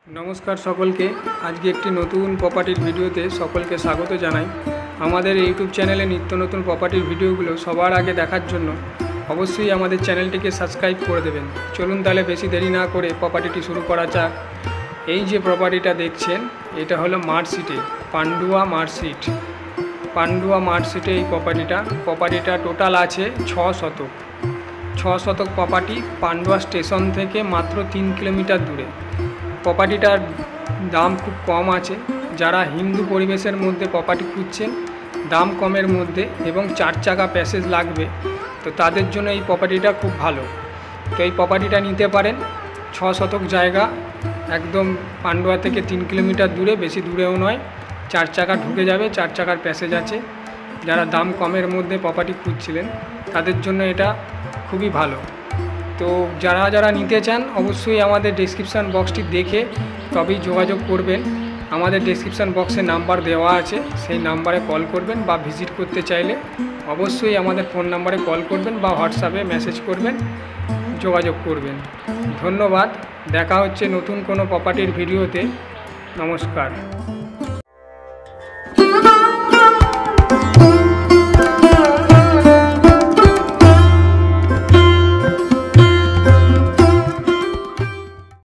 नमस्कार सकल के आज के एक नतून प्रपार्टिर भिडियोते सकल के स्वागत जानाई। हमारे यूट्यूब चैनेले नित्य नतून प्रपार्टिर भिडियोगुलो सबार आगे देखार जन्य अवश्यई हमारे चैनलटिके सबस्क्राइब कर देवें। चलुन ताहले बेशी देरी ना करे प्रपार्टिटी शुरू करा जाक। এই যে প্রপার্টিটা দেখছেন এটা হলো মার্কশিটে পান্ডুয়া মার্কশিট। পান্ডুয়া মার্কশিটে এই প্রপার্টিটা টোটাল আছে 6 শতক। 6 শতক প্রপার্টি পান্ডুয়া স্টেশন থেকে মাত্র 3 কিলোমিটার দূরে। প্রপার্টিটার দাম খুব কম আছে। যারা হিন্দু পরিবেশের মধ্যে প্রপার্টি খুঁজছেন দাম কমের মধ্যে এবং 4 চাকা প্যাসেজ লাগবে তো তাদের জন্য এই প্রপার্টিটা খুব ভালো। তো এই প্রপার্টিটা নিতে পারেন। 6 শতক জায়গা একদম পান্ডুয়া থেকে 3 কিলোমিটার দূরে, বেশি দূরেও নয়। 4 চাকা ঢুকে যাবে, 4 চাকার প্যাসেজ আছে। যারা দাম কমের মধ্যে প্রপার্টি খুঁজছিলেন তাদের জন্য এটা খুবই ভালো। তো যারা যারা নিতে চান অবশ্যই আমাদের ডেসক্রিপশান বক্সটি দেখে তবেই যোগাযোগ করবেন। আমাদের ডেসক্রিপশান বক্সে নাম্বার দেওয়া আছে, সেই নাম্বারে কল করবেন বা ভিজিট করতে চাইলে অবশ্যই আমাদের ফোন নাম্বারে কল করবেন বা হোয়াটসঅ্যাপে মেসেজ করবেন, যোগাযোগ করবেন। ধন্যবাদ। দেখা হচ্ছে নতুন কোনো প্রপার্টির ভিডিওতে। নমস্কার।